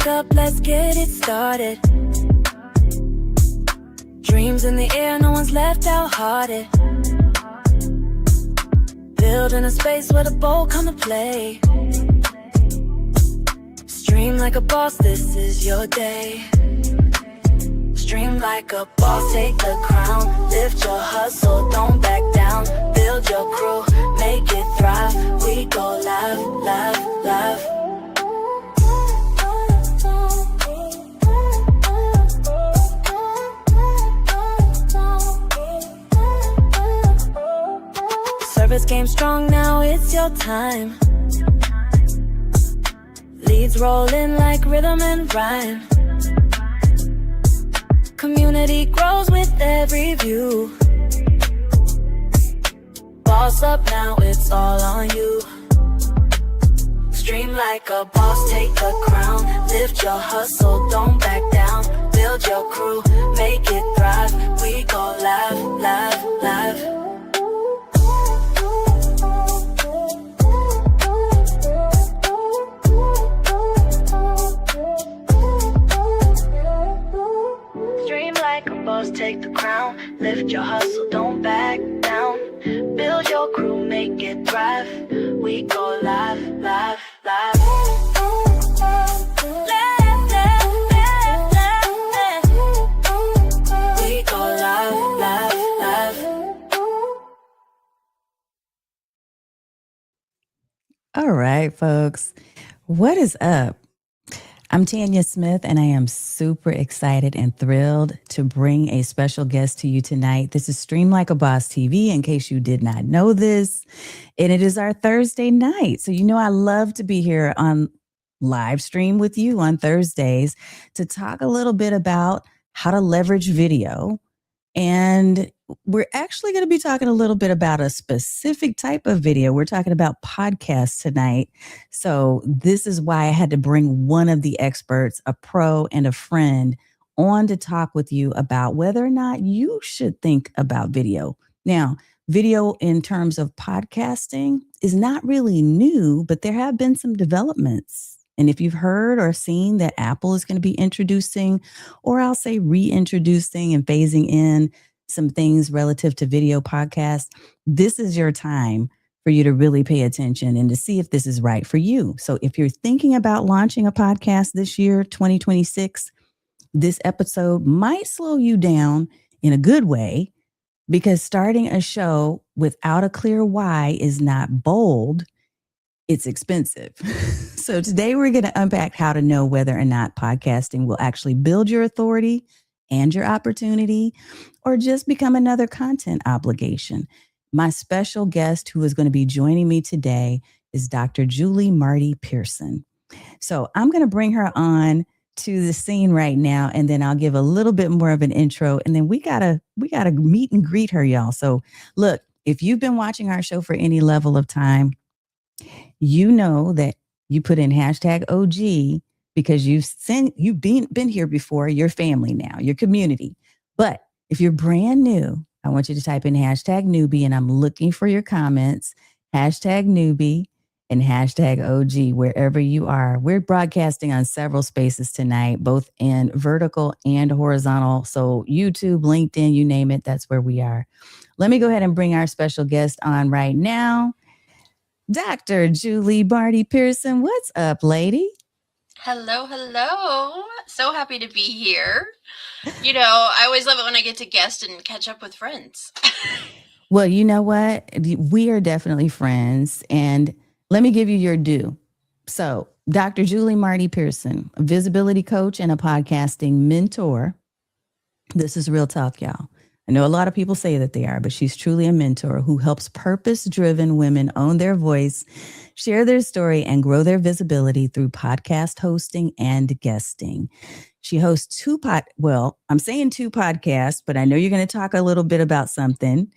up, let's get it started. Dreams in the air, no one's left out hearted. Building a space where the bold come to play. Stream like a boss, this is your day. Stream like a boss, take the crown. Lift your hustle, don't back down. Build your crew, make it thrive. We go live, live, live. Service game strong, now it's your time. Leads rolling like rhythm and rhyme. Community grows with every view. Boss up, now it's all on you. Stream like a boss, take the crown. Lift your hustle, don't back down. Build your crew, make it thrive. We go live, live, live. Take the crown, lift your hustle, don't back down. Build your crew, make it thrive. We go live, live, live. We go live, live, live. All right, folks, what is up? I'm Tanya Smith, and I am super excited and thrilled to bring a special guest to you tonight. This is Stream Like a Boss TV, in case you did not know this. And it is our Thursday night. So, I love to be here on live stream with you on Thursdays to talk a little bit about how to leverage video. And we're actually going to be talking a little bit about a specific type of video. We're talking about podcasts tonight. So this is why I had to bring one of the experts, a pro and a friend, on to talk with you about whether or not you should think about video. Now, video in terms of podcasting is not really new, but there have been some developments. And if you've heard or seen that Apple is going to be introducing, or I'll say reintroducing and phasing in some things relative to video podcasts, this is your time for you to really pay attention and to see if this is right for you. So if you're thinking about launching a podcast this year, 2026, this episode might slow you down in a good way, because starting a show without a clear why is not bold. It's expensive. So today we're going to unpack how to know whether or not podcasting will actually build your authority and your opportunity, or just become another content obligation. My special guest who is going to be joining me today is Dr. Julie Marty-Pearson. So I'm going to bring her on to the scene right now, and then I'll give a little bit more of an intro, and then we gotta meet and greet her, y'all. So look, if you've been watching our show for any level of time, you know that you put in hashtag OG because you've been here before, your family now, your community. But if you're brand new, I want you to type in hashtag newbie, and I'm looking for your comments, hashtag newbie and hashtag OG, wherever you are. We're broadcasting on several spaces tonight, both in vertical and horizontal. So YouTube, LinkedIn, you name it, that's where we are. Let me go ahead and bring our special guest on right now. Dr. Julie Marty-Pearson, what's up, lady? Hello, hello. So happy to be here. I always love it when I get to guest and catch up with friends. Well, you know what? We are definitely friends. And let me give you your due. So, Dr. Julie Marty-Pearson, a visibility coach and a podcasting mentor. This is real talk, y'all. I know a lot of people say that they are, but she's truly a mentor who helps purpose-driven women own their voice, share their story, and grow their visibility through podcast hosting and guesting. She hosts I'm saying two podcasts, but I know you're going to talk a little bit about something,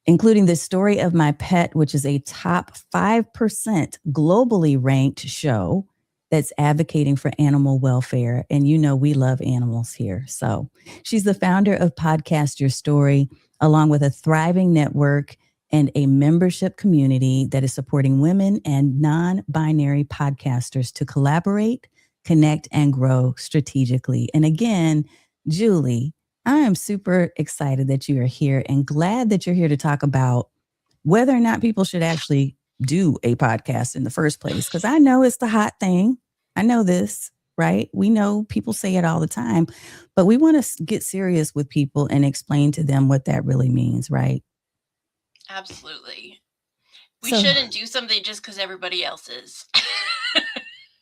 including The Story of My Pet, which is a top 5% globally ranked show that's advocating for animal welfare. And we love animals here. So she's the founder of Podcast Your Story, along with a thriving network and a membership community that is supporting women and non-binary podcasters to collaborate, connect, and grow strategically. And again, Julie, I am super excited that you are here and glad that you're here to talk about whether or not people should actually do a podcast in the first place. Because I know it's the hot thing. I know this, right? We know people say it all the time, but we want to get serious with people and explain to them what that really means, right? Absolutely. We So, shouldn't do something just because everybody else is.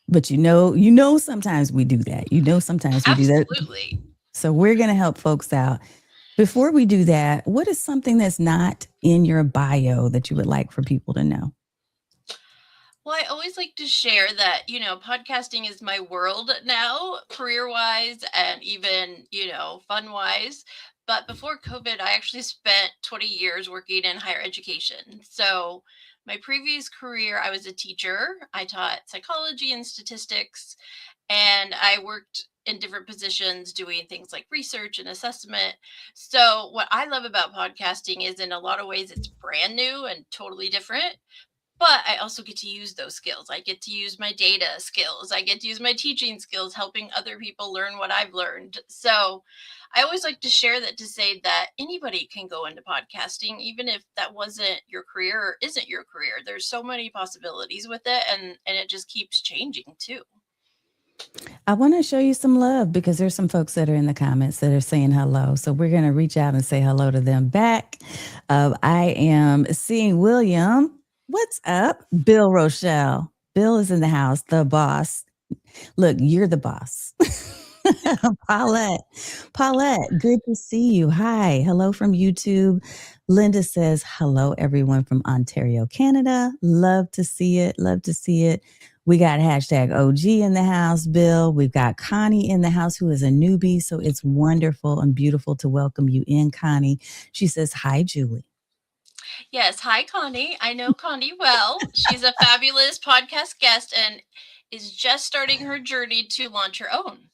but sometimes we do that. Sometimes we do that. Absolutely. So we're going to help folks out. Before we do that, what is something that's not in your bio that you would like for people to know? Well, I always like to share that, podcasting is my world now, career-wise and even, fun-wise. But before COVID, I actually spent 20 years working in higher education. So my previous career, I was a teacher. I taught psychology and statistics, and I worked in different positions doing things like research and assessment. So what I love about podcasting is in a lot of ways it's brand new and totally different, but I also get to use those skills. I get to use my data skills. I get to use my teaching skills, helping other people learn what I've learned. So I always like to share that to say that anybody can go into podcasting, even if that wasn't your career or isn't your career. There's so many possibilities with it, and it just keeps changing too. I want to show you some love because there's some folks that are in the comments that are saying hello. So we're going to reach out and say hello to them back. I am seeing William. What's up? Bill Rochelle. Bill is in the house, the boss. Look, you're the boss. Paulette, good to see you. Hi. Hello from YouTube. Linda says, hello, everyone from Ontario, Canada. Love to see it. Love to see it. We got hashtag OG in the house, Bill. We've got Connie in the house, who is a newbie. So it's wonderful and beautiful to welcome you in, Connie. She says, hi, Julie. Yes. Hi, Connie. I know Connie well. She's a fabulous podcast guest and is just starting her journey to launch her own.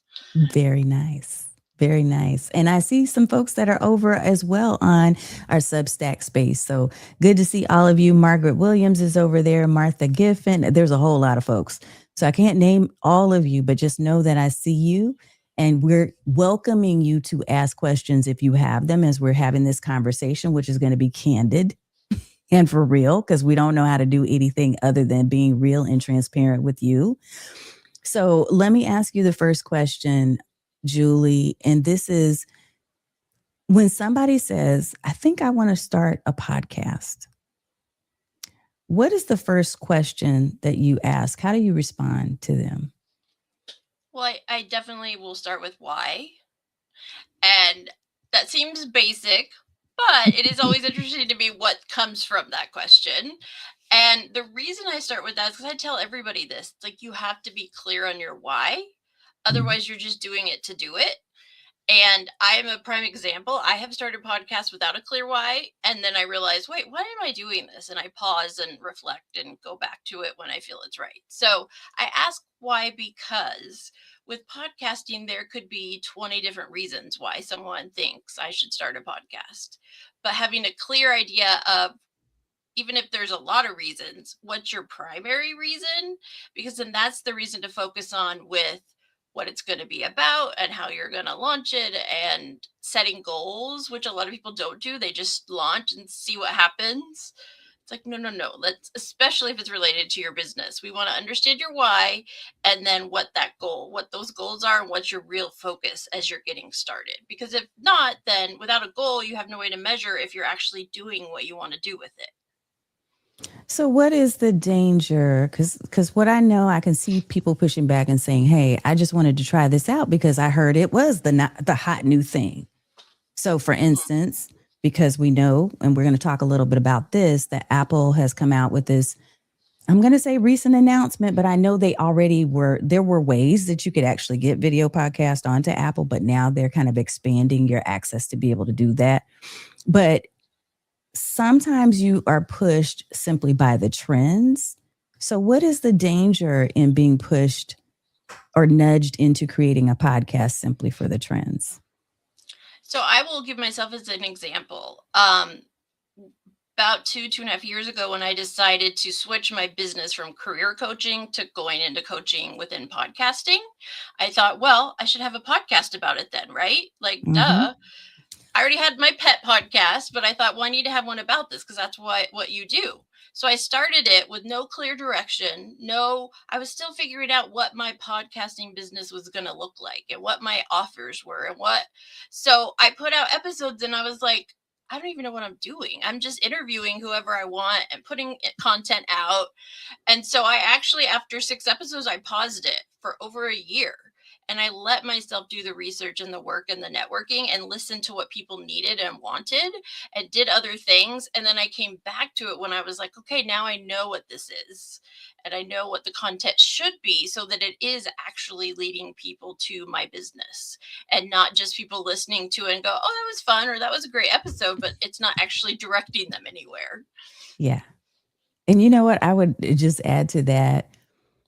Very nice. Very nice. And I see some folks that are over as well on our Substack space. So good to see all of you. Margaret Williams is over there. Martha Giffen. There's a whole lot of folks. So I can't name all of you, but just know that I see you. And we're welcoming you to ask questions if you have them as we're having this conversation, which is going to be candid and for real, because we don't know how to do anything other than being real and transparent with you. So let me ask you the first question, Julie. And this is, when somebody says, I think I want to start a podcast, what is the first question that you ask? How do you respond to them? Well, I definitely will start with why. And that seems basic, but it is always interesting to me what comes from that question. And the reason I start with that is because I tell everybody this. It's like, you have to be clear on your why. Otherwise, you're just doing it to do it. And I am a prime example. I have started podcasts without a clear why. And then I realize, wait, why am I doing this? And I pause and reflect and go back to it when I feel it's right. So I ask why, because with podcasting, there could be 20 different reasons why someone thinks I should start a podcast. But having a clear idea of, even if there's a lot of reasons, what's your primary reason? Because then that's the reason to focus on with what it's going to be about and how you're going to launch it, and setting goals, which a lot of people don't do. They just launch and see what happens. It's like, no. Let's, especially if it's related to your business, we want to understand your why, and then what those goals are, and what's your real focus as you're getting started. Because if not, then without a goal, you have no way to measure if you're actually doing what you want to do with it. So what is the danger? Because what I know, I can see people pushing back and saying, hey, I just wanted to try this out because I heard it was the hot new thing. So for instance, because we know, and we're going to talk a little bit about this, that Apple has come out with this, I'm going to say recent announcement, but I know there were ways that you could actually get video podcast onto Apple, but now they're kind of expanding your access to be able to do that. But sometimes you are pushed simply by the trends. So what is the danger in being pushed or nudged into creating a podcast simply for the trends? So I will give myself as an example. about 2.5 years ago, when I decided to switch my business from career coaching to going into coaching within podcasting, I thought, well, I should have a podcast about it then, right? Like, Mm-hmm. duh. I already had my pet podcast, but I thought, well, I need to have one about this because that's what you do. So I started it with no clear direction. No, I was still figuring out what my podcasting business was going to look like and what my offers were and what. So I put out episodes and I was like, I don't even know what I'm doing. I'm just interviewing whoever I want and putting content out. And so I actually, after 6 episodes, I paused it for over a year. And I let myself do the research and the work and the networking and listen to what people needed and wanted and did other things. And then I came back to it when I was like, okay, now I know what this is. And I know what the content should be so that it is actually leading people to my business and not just people listening to it and go, oh, that was fun or that was a great episode, but it's not actually directing them anywhere. Yeah. And you know what? I would just add to that.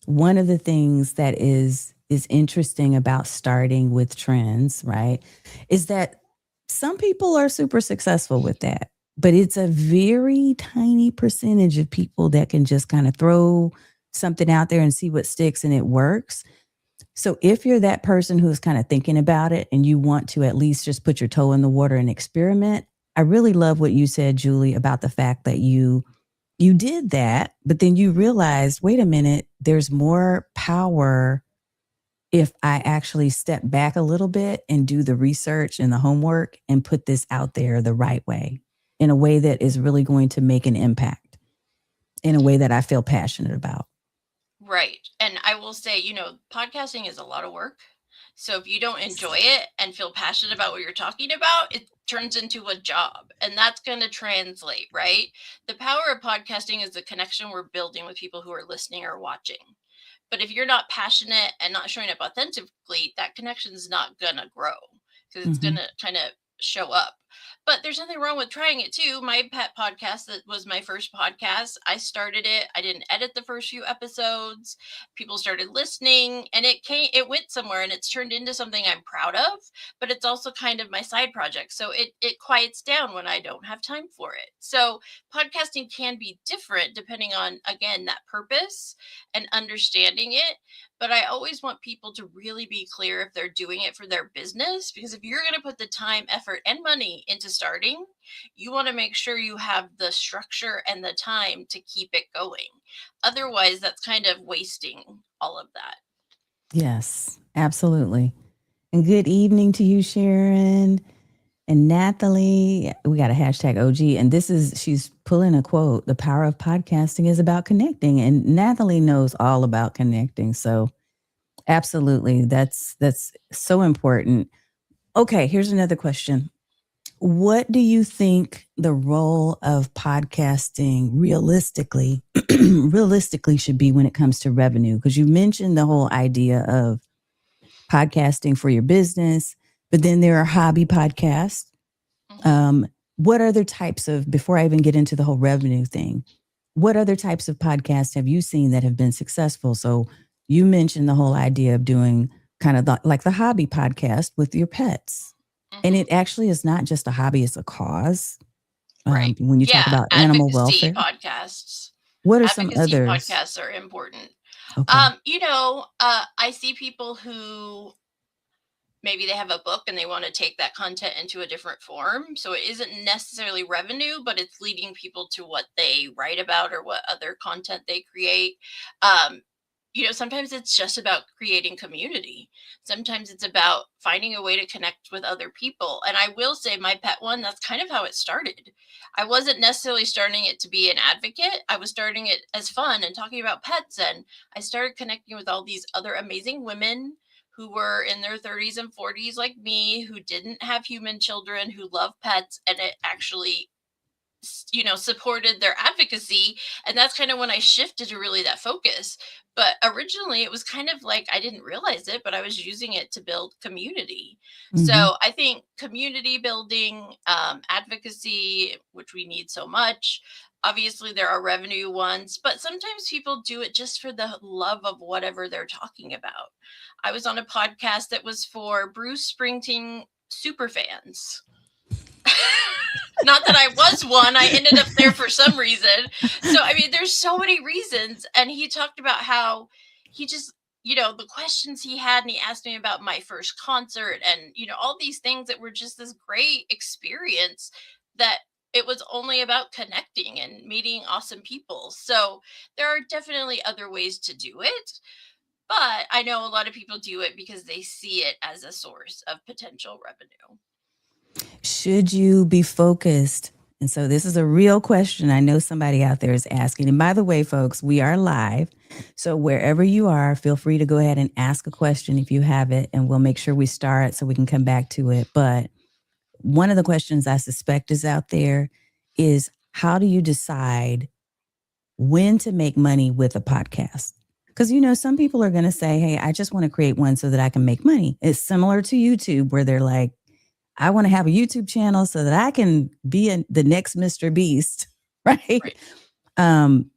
One of the things that is interesting about starting with trends, right, is that some people are super successful with that, but it's a very tiny percentage of people that can just kind of throw something out there and see what sticks and it works. So if you're that person who's kind of thinking about it and you want to at least just put your toe in the water and experiment, I really love what you said, Julie, about the fact that you did that, but then you realized, wait a minute, there's more power if I actually step back a little bit and do the research and the homework and put this out there the right way, in a way that is really going to make an impact, in a way that I feel passionate about. Right. And I will say, podcasting is a lot of work. So if you don't enjoy it and feel passionate about what you're talking about, it turns into a job, and that's going to translate, right? The power of podcasting is the connection we're building with people who are listening or watching. But if you're not passionate and not showing up authentically, that connection is not going to grow because it's going Mm-hmm. to kind of show up. But there's nothing wrong with trying it too. My pet podcast, that was my first podcast. I started it. I didn't edit the first few episodes. People started listening and it went somewhere and it's turned into something I'm proud of, but it's also kind of my side project. So it quiets down when I don't have time for it. So podcasting can be different depending on, again, that purpose and understanding it. But I always want people to really be clear if they're doing it for their business, because if you're going to put the time, effort, and money into starting, you want to make sure you have the structure and the time to keep it going. Otherwise, that's kind of wasting all of that. Yes, absolutely. And good evening to you, Sharon. And Nathalie, we got a hashtag OG. And she's pulling a quote. The power of podcasting is about connecting. And Nathalie knows all about connecting. So absolutely. That's so important. Okay, here's another question. What do you think the role of podcasting realistically should be when it comes to revenue? Because you mentioned the whole idea of podcasting for your business, but then there are hobby podcasts. Um, what other types of, before I even get into the whole revenue thing, what other types of podcasts have you seen that have been successful? So you mentioned the whole idea of doing kind of like the hobby podcast with your pets. And it actually is not just a hobby, it's a cause. Right. When you talk Yeah. about animal Advocacy welfare, podcasts. what are some Advocacy others? podcasts are important. Okay. I see people who maybe they have a book and they want to take that content into a different form. So it isn't necessarily revenue, but it's leading people to what they write about or what other content they create. Sometimes it's just about creating community. Sometimes it's about finding a way to connect with other people. And I will say my pet one, that's kind of how it started. I wasn't necessarily starting it to be an advocate. I was starting it as fun and talking about pets. And I started connecting with all these other amazing women who were in their 30s and 40s like me, who didn't have human children, who love pets, and it actually supported their advocacy. And that's kind of when I shifted to really that focus. But originally it was kind of like I didn't realize it, but I was using it to build community. Mm-hmm. So I think community building, advocacy, which we need so much. Obviously there are revenue ones, but sometimes people do it just for the love of whatever they're talking about. I was on a podcast that was for Bruce Springsteen super fans. Not that I was one. I ended up there for some reason. So, I mean, there's so many reasons. And he talked about how he just, the questions he had, and he asked me about my first concert and, all these things that were just this great experience that it was only about connecting and meeting awesome people. So there are definitely other ways to do it. But I know a lot of people do it because they see it as a source of potential revenue. Should you be focused? And so this is a real question I know somebody out there is asking. And by the way, folks, we are live. So wherever you are, feel free to go ahead and ask a question if you have it, and we'll make sure we start so we can come back to it. But one of the questions I suspect is out there is, how do you decide when to make money with a podcast? Because, some people are going to say, hey, I just want to create one so that I can make money. It's similar to YouTube, where they're like, I want to have a YouTube channel so that I can be the next Mr. Beast, right? And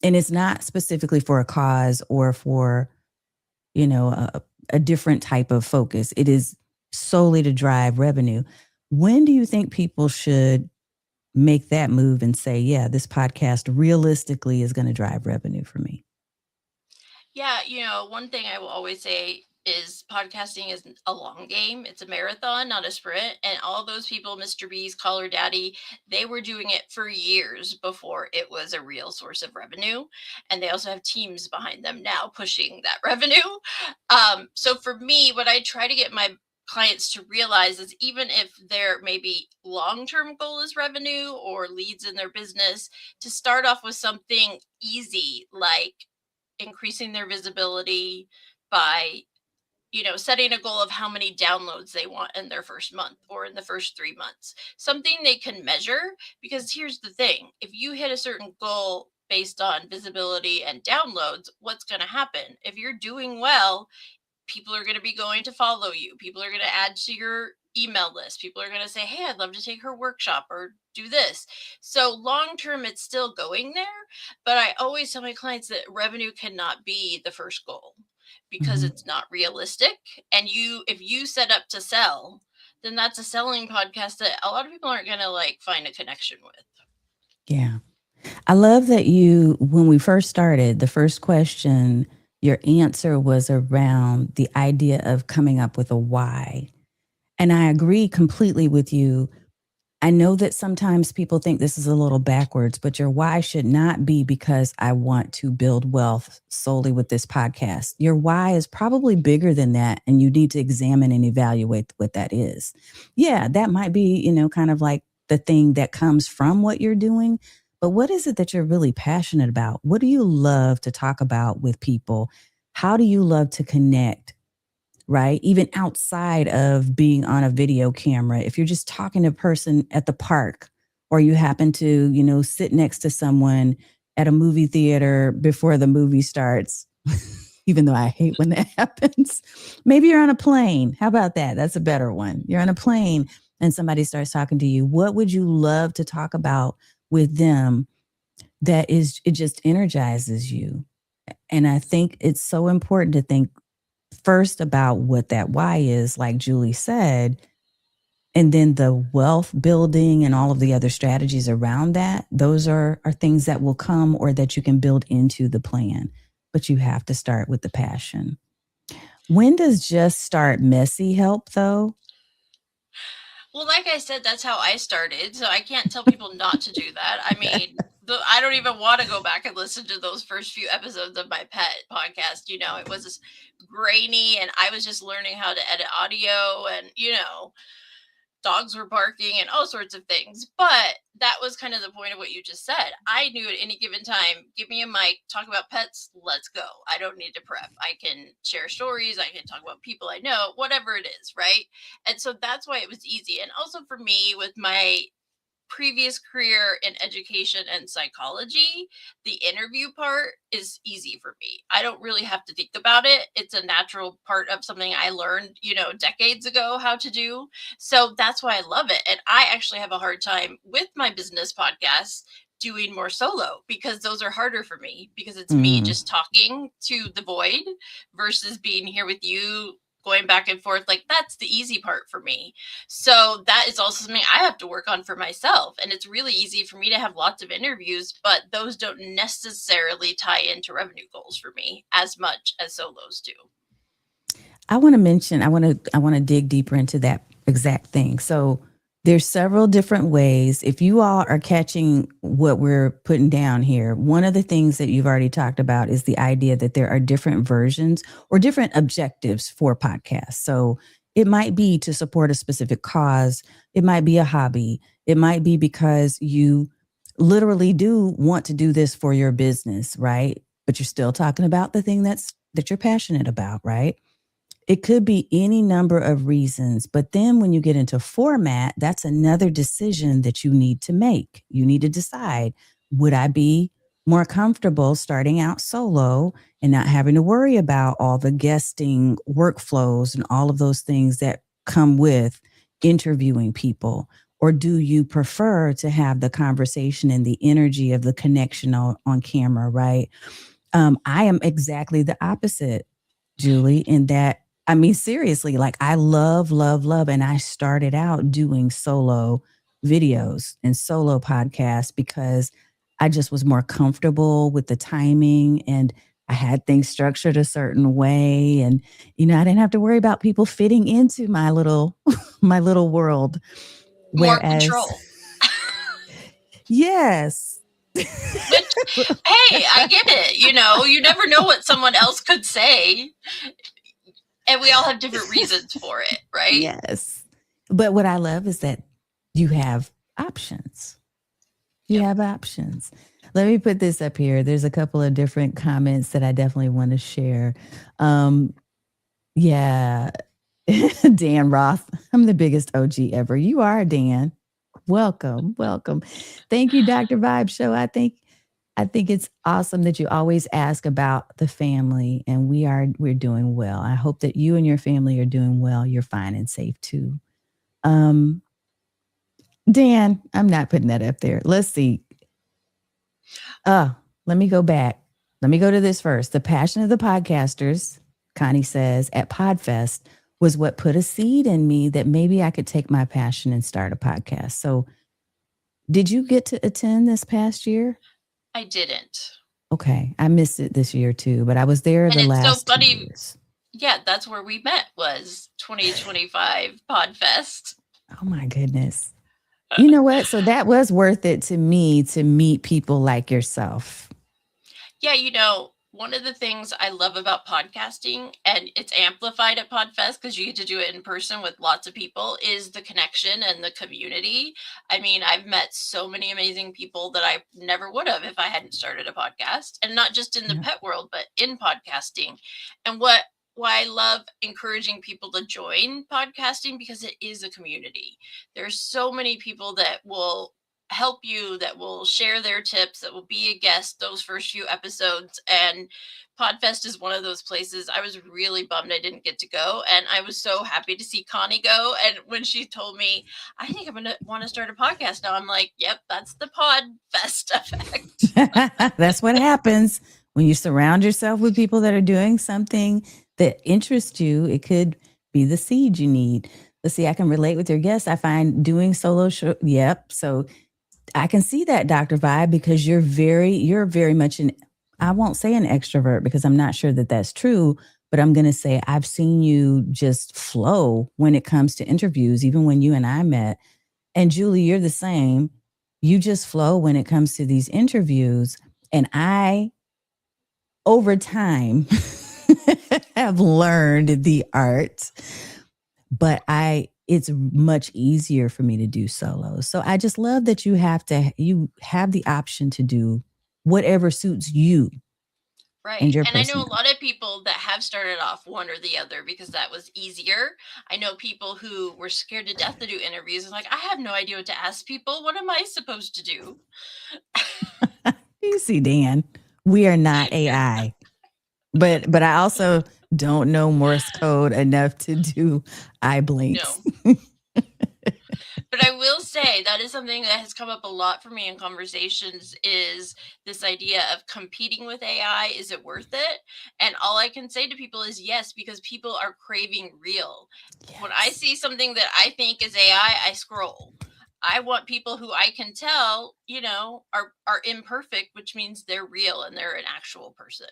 it's not specifically for a cause or for, a different type of focus. It is solely to drive revenue. When do you think people should make that move and say, yeah, this podcast realistically is going to drive revenue for me? Yeah, one thing I will always say is podcasting is a long game. It's a marathon, not a sprint. And all those people, Mr. B's, Caller Daddy, they were doing it for years before it was a real source of revenue. And they also have teams behind them now pushing that revenue. So for me, what I try to get my clients to realize is, even if their maybe long-term goal is revenue or leads in their business, to start off with something easy, like increasing their visibility by setting a goal of how many downloads they want in their first month or in the first 3 months, something they can measure. Because here's the thing, if you hit a certain goal based on visibility and downloads, what's going to happen? If you're doing well, people are going to be going to follow you. People are going to add to your email list. People are going to say, hey, I'd love to take her workshop or do this. So long term, it's still going there. But I always tell my clients that revenue cannot be the first goal, because it's not realistic. And if you set up to sell, then that's a selling podcast that a lot of people aren't going to find a connection with. Yeah. I love that when we first started, the first question, your answer was around the idea of coming up with a why. And I agree completely with you. I know that sometimes people think this is a little backwards, but your why should not be because I want to build wealth solely with this podcast. Your why is probably bigger than that, and you need to examine and evaluate what that is. Yeah, that might be, kind of like the thing that comes from what you're doing. But what is it that you're really passionate about? What do you love to talk about with people? How do you love to connect? Right? Even outside of being on a video camera, if you're just talking to a person at the park, or you happen to, sit next to someone at a movie theater before the movie starts, even though I hate when that happens. Maybe you're on a plane. How about that? That's a better one. You're on a plane and somebody starts talking to you. What would you love to talk about with them it just energizes you? And I think it's so important to think first about what that why is, like Julie said, and then the wealth building and all of the other strategies around that. Those are things that will come, or that you can build into the plan. But you have to start with the passion. When does just start messy help, though? Well, like I said, that's how I started. So I can't tell people not to do that. I mean, I don't even want to go back and listen to those first few episodes of my pet podcast. It was just grainy, and I was just learning how to edit audio, and, dogs were barking and all sorts of things. But that was kind of the point of what you just said. I knew at any given time, give me a mic, talk about pets, let's go. I don't need to prep. I can share stories. I can talk about people I know, whatever it is, right? And so that's why it was easy. And also for me, with my previous career in education and psychology, the interview part is easy for me. I don't really have to think about it. It's a natural part of something I learned, decades ago how to do. So that's why I love it. And I actually have a hard time with my business podcasts doing more solo, because those are harder for me, because it's me just talking to the void versus being here with you going back and forth, like that's the easy part for me. So that is also something I have to work on for myself. And it's really easy for me to have lots of interviews, but those don't necessarily tie into revenue goals for me as much as solos do. I want to mention, I want to dig deeper into that exact thing. So there's several different ways. If you all are catching what we're putting down here, one of the things that you've already talked about is the idea that there are different versions or different objectives for podcasts. So it might be to support a specific cause. It might be a hobby. It might be because you literally do want to do this for your business, right? But you're still talking about the thing that you're passionate about, right? It could be any number of reasons, but then when you get into format, that's another decision that you need to make. You need to decide, would I be more comfortable starting out solo and not having to worry about all the guesting workflows and all of those things that come with interviewing people? Or do you prefer to have the conversation and the energy of the connection on camera, right? I am exactly the opposite, Julie, in that, I mean, seriously, like I love, love, love. And I started out doing solo videos and solo podcasts because I just was more comfortable with the timing and I had things structured a certain way. And, I didn't have to worry about people fitting into my little world. More control. Yes. Which, hey, I get it. You never know what someone else could say. And we all have different reasons for it, right? Yes. But what I love is that you have options. You have options. Let me put this up here. There's a couple of different comments that I definitely want to share. Yeah. Dan Roth, I'm the biggest OG ever. You are, Dan. Welcome. Thank you, Dr. Vibe Show. I think it's awesome that you always ask about the family, and we're doing well. I hope that you and your family are doing well. You're fine and safe too. Dan, I'm not putting that up there. Let's see. Let me go back. Let me go to this first. The passion of the podcasters, Connie says, at Podfest was what put a seed in me that maybe I could take my passion and start a podcast. So did you get to attend this past year? I didn't. Okay. I missed it this year too, but I was there the last 2 years. Yeah, that's where we met, was 2025 Podfest. Oh my goodness. You know what? So that was worth it to me to meet people like yourself. Yeah, one of the things I love about podcasting, and it's amplified at Podfest because you get to do it in person with lots of people, is the connection and the community. I mean, I've met so many amazing people that I never would have if I hadn't started a podcast, and not just in the pet world, but in podcasting. And why I love encouraging people to join podcasting, because it is a community. There's so many people that will help you, that will share their tips, that will be a guest those first few episodes. And Podfest is one of those places. I was really bummed I didn't get to go, and I was so happy to see Connie go. And when she told me, I think I'm gonna want to start a podcast now, I'm like, yep, that's the Podfest effect. That's what happens when you surround yourself with people that are doing something that interests you. It could be the seed you need. Let's see, I can relate with your guests. I find doing solo show. Yep. So I can see that, Dr. Vibe, because you're very much I won't say an extrovert because I'm not sure that that's true, but I'm going to say I've seen you just flow when it comes to interviews, even when you and I met. And Julie, you're the same. You just flow when it comes to these interviews. And I, over time, have learned the art, but it's much easier for me to do solos. So I just love that you have the option to do whatever suits you. Right. And I know a lot of people that have started off one or the other because that was easier. I know people who were scared to death to do interviews and like, I have no idea what to ask people. What am I supposed to do? You see, Dan, we are not AI. But I also don't know Morse code enough to do eye blinks. No. But I will say that is something that has come up a lot for me in conversations is this idea of competing with AI. Is it worth it? And all I can say to people is yes, because people are craving real. When I Yes. see something that I think is AI, I scroll. I want people who I can tell, are imperfect, which means they're real and they're an actual person.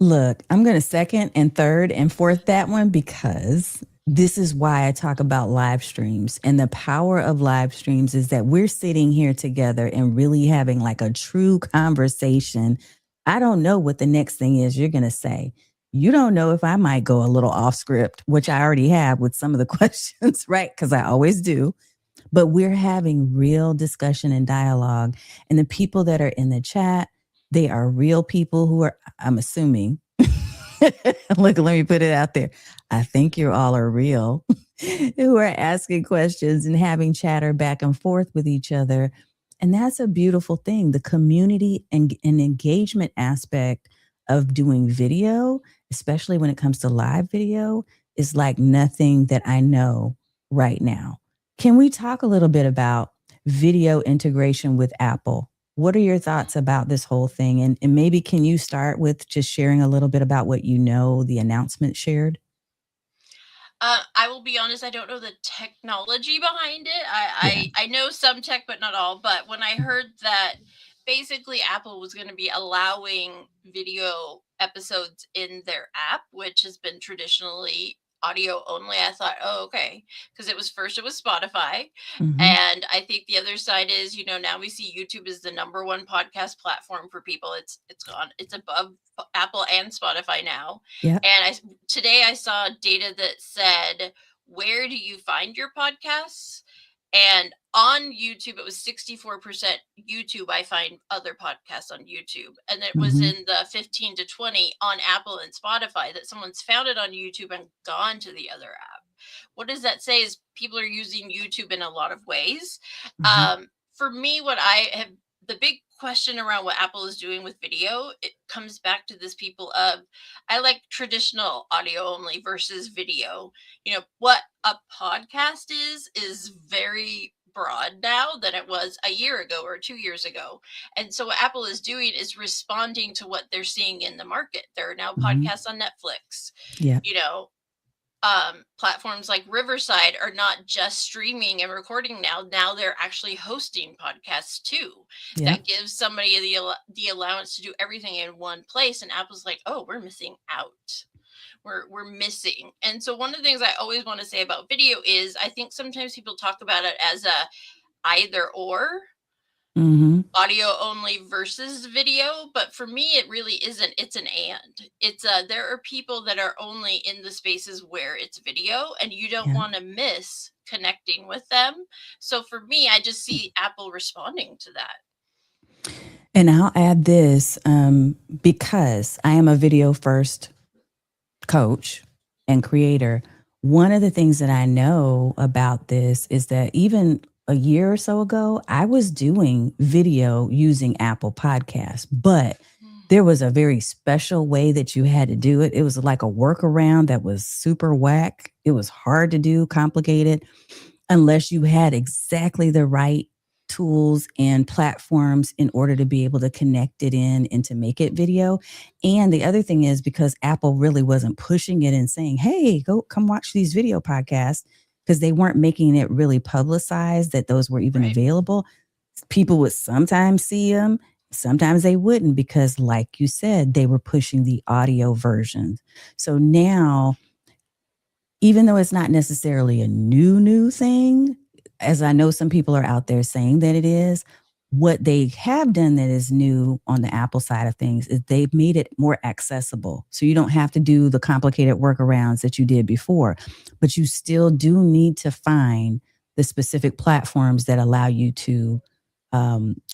Look, I'm going to second and third and fourth that one because this is why I talk about live streams. And the power of live streams is that we're sitting here together and really having like a true conversation. I don't know what the next thing is you're going to say. You don't know if I might go a little off script, which I already have with some of the questions, right? Because I always do. But we're having real discussion and dialogue. And the people that are in the chat, they are real people who are, I'm assuming, look, let me put it out there. I think you all are real, who are asking questions and having chatter back and forth with each other. And that's a beautiful thing. The community and engagement aspect of doing video, especially when it comes to live video, is like nothing that I know right now. Can we talk a little bit about video integration with Apple? What are your thoughts about this whole thing? And maybe can you start with just sharing a little bit about what you know the announcement shared? I will be honest, I don't know the technology behind it. Yeah. I know some tech, but not all. But when I heard that basically Apple was going to be allowing video episodes in their app, which has been traditionally audio only, I thought, oh, okay. Because it was Spotify. Hmm. And I think the other side is, now we see YouTube is the number one podcast platform for people. It's above Apple and Spotify now. Yeah. And today I saw data that said, where do you find your podcasts? And on YouTube, it was 64% YouTube. I find other podcasts on YouTube. And it was Hmm. in the 15 to 20 on Apple and Spotify that someone's found it on YouTube and gone to the other app. What does that say is people are using YouTube in a lot of ways. Hmm. For me, what I have the big question around what Apple is doing with video, it comes back to this people of I like traditional audio only versus video. What a podcast is very broad now than it was a year ago or 2 years ago. And so what Apple is doing is responding to what they're seeing in the market. There are now Hmm. podcasts on Netflix. Yeah. You know, platforms like Riverside are not just streaming and recording now. Now they're actually hosting podcasts too. Yeah. That gives somebody the allowance to do everything in one place. And Apple's like, oh, we're missing out. We're missing. And so one of the things I always want to say about video is I think sometimes people talk about it as a either or, Hmm. audio only versus video, but for me it really isn't. It's an and. There are people that are only in the spaces where it's video and you don't Yeah. want to miss connecting with them. So for me, I just see Apple responding to that. And I'll add this because I am a video first coach and creator. One of the things that I know about this is that even a year or so ago, I was doing video using Apple Podcasts, but there was a very special way that you had to do it. It was like a workaround that was super whack. It was hard to do, complicated, unless you had exactly the right tools and platforms in order to be able to connect it in and to make it video. And the other thing is because Apple really wasn't pushing it and saying, hey, go come watch these video podcasts, because they weren't making it really publicized that those were even Right. available. People would sometimes see them, sometimes they wouldn't, because, like you said, they were pushing the audio versions. So now, even though it's not necessarily a new thing, as I know some people are out there saying that it is, what they have done that is new on the Apple side of things is they've made it more accessible. So you don't have to do the complicated workarounds that you did before, but you still do need to find the specific platforms that allow you to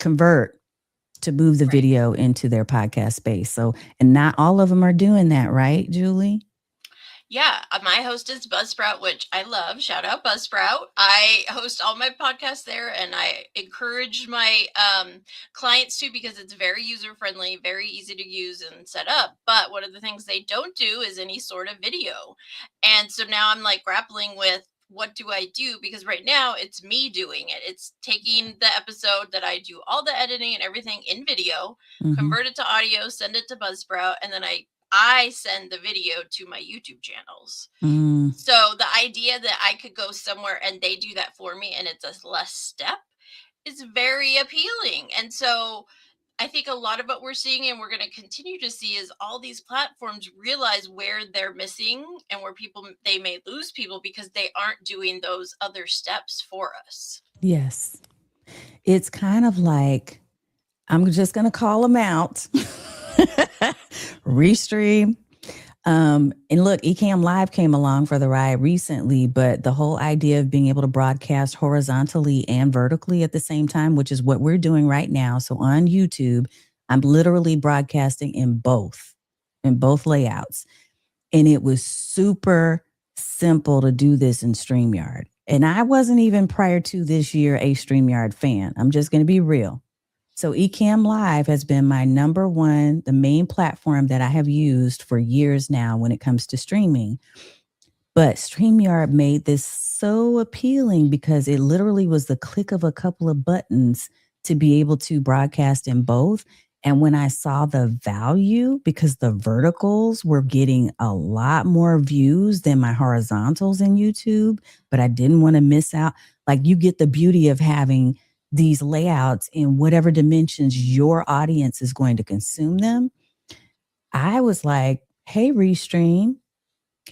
convert, to move the Right. video into their podcast space. So, and not all of them are doing that, right, Julie? Yeah, my host is Buzzsprout, which I love. Shout out Buzzsprout. I host all my podcasts there, and I encourage my clients to because it's very user friendly, very easy to use and set up. But one of the things they don't do is any sort of video, and so now I'm like grappling with what do I do? Because right now it's me doing it. It's taking the episode that I do all the editing and everything in video, convert it to audio, send it to Buzzsprout, and then I send the video to my YouTube channels. So the idea that I could go somewhere and they do that for me and it's a less step is very appealing. And so I think a lot of what we're seeing and we're going to continue to see is all these platforms realize where they're missing and where they may lose people because they aren't doing those other steps for us. Yes. It's kind of like, I'm just going to call them out. Restream. And look, Ecamm Live came along for the ride recently, but the whole idea of being able to broadcast horizontally and vertically at the same time, which is what we're doing right now. So on YouTube, I'm literally broadcasting in both layouts. And it was super simple to do this in StreamYard. And I wasn't even prior to this year a StreamYard fan. I'm just going to be real. So Ecamm Live has been my number one, the main platform that I have used for years now when it comes to streaming. But StreamYard made this so appealing because it literally was the click of a couple of buttons to be able to broadcast in both. And when I saw the value, because the verticals were getting a lot more views than my horizontals in YouTube, but I didn't want to miss out. Like, you get the beauty of having these layouts in whatever dimensions your audience is going to consume them. I was like, hey, Restream,